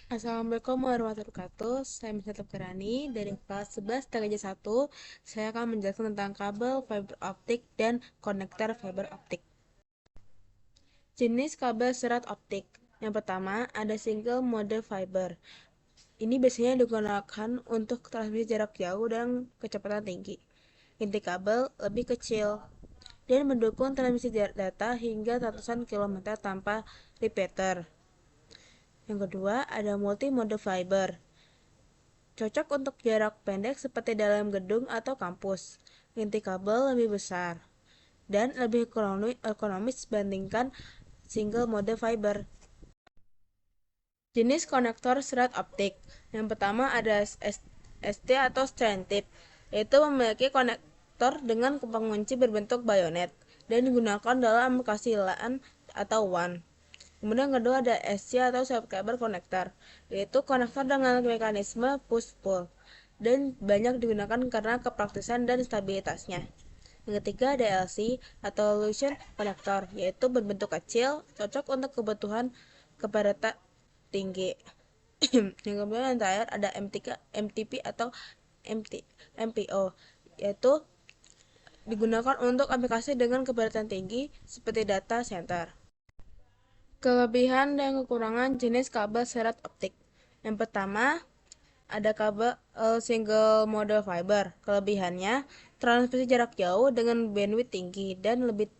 Assalamualaikum warahmatullahi wabarakatuh. Saya Misalnya Kirani dari kelas 11 TKJ 1. Saya akan menjelaskan tentang kabel fiber optik dan konektor fiber optik. Jenis kabel serat optik. Yang pertama, ada single mode fiber. Ini biasanya digunakan untuk transmisi jarak jauh dan kecepatan tinggi. Inti kabel lebih kecil dan mendukung transmisi data hingga ratusan kilometer tanpa repeater. Yang kedua, ada multi mode fiber. Cocok untuk jarak pendek seperti dalam gedung atau kampus. Inti kabel lebih besar dan lebih ekonomis dibandingkan single mode fiber. Jenis konektor serat optik. Yang pertama ada ST atau strand tip, yaitu memiliki konektor dengan pengunci berbentuk bayonet dan digunakan dalam aplikasi LAN atau WAN. Kemudian yang kedua ada SC atau subscriber connector, yaitu konektor dengan mekanisme push-pull dan banyak digunakan karena kepraktisan dan stabilitasnya. Yang ketiga ada LC atau Lucian connector, yaitu berbentuk kecil, cocok untuk kebutuhan kepadatan tinggi. Yang kemudian yang terakhir ada MTP atau MPO, yaitu digunakan untuk aplikasi dengan kepadatan tinggi seperti data center. Kelebihan dan kekurangan jenis kabel serat optik. Yang pertama, ada kabel single mode fiber. Kelebihannya, transmisi jarak jauh dengan bandwidth tinggi dan lebih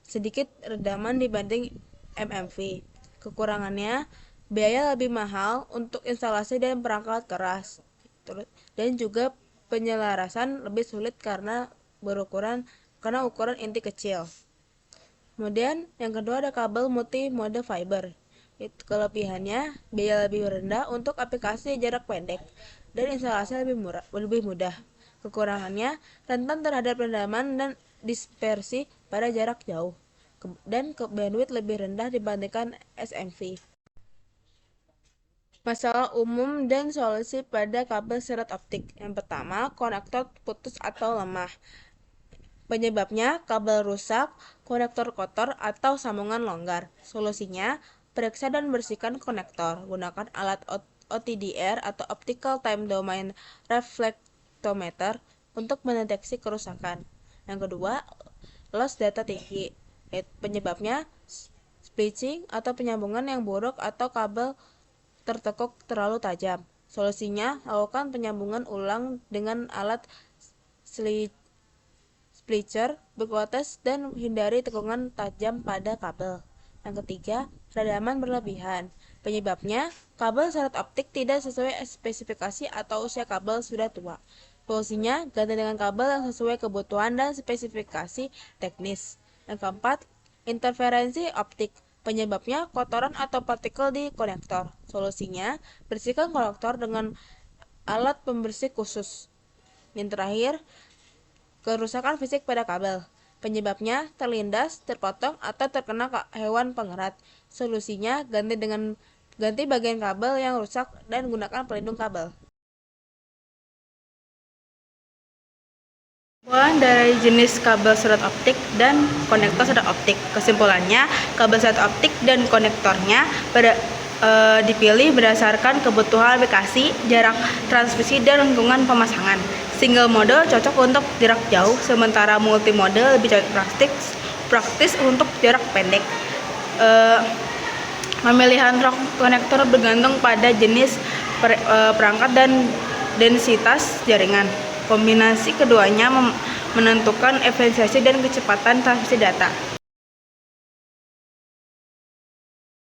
sedikit redaman dibanding MMV. Kekurangannya, biaya lebih mahal untuk instalasi dan perangkat keras. Dan juga penyelarasan lebih sulit karena ukuran inti kecil. Kemudian yang kedua ada kabel multi mode fiber. Itu kelebihannya biaya lebih rendah untuk aplikasi jarak pendek dan instalasi lebih mudah. Kekurangannya rentan terhadap rendaman dan dispersi pada jarak jauh dan bandwidth lebih rendah dibandingkan SMV. Masalah umum dan solusi pada kabel serat optik. Yang pertama, konektor putus atau lemah. Penyebabnya kabel rusak, konektor kotor, atau sambungan longgar. Solusinya, periksa dan bersihkan konektor. Gunakan alat OTDR atau Optical Time Domain Reflectometer untuk mendeteksi kerusakan. Yang kedua, loss data tinggi. Penyebabnya splitting atau penyambungan yang buruk atau kabel tertekuk terlalu tajam. Solusinya, lakukan penyambungan ulang dengan alat splicer berkualitas dan hindari tekungan tajam pada kabel. Yang ketiga, redaman berlebihan. Penyebabnya, kabel serat optik tidak sesuai spesifikasi atau usia kabel sudah tua. Solusinya, ganti dengan kabel yang sesuai kebutuhan dan spesifikasi teknis. Yang keempat, interferensi optik. Penyebabnya, kotoran atau partikel di konektor. Solusinya, bersihkan konektor dengan alat pembersih khusus. Yang terakhir, kerusakan fisik pada kabel. Penyebabnya terlindas, terpotong, atau terkena hewan pengerat. Solusinya ganti bagian kabel yang rusak dan gunakan pelindung kabel. Kesimpulan dari jenis kabel serat optik dan konektor serat optik. Kesimpulannya, kabel serat optik dan konektornya dipilih berdasarkan kebutuhan aplikasi, jarak transmisi, dan lingkungan pemasangan. Single mode cocok untuk jarak jauh, sementara multi mode lebih praktis untuk jarak pendek. Pemilihan konektor bergantung pada jenis perangkat dan densitas jaringan. Kombinasi keduanya menentukan efisiensi dan kecepatan transmisi data.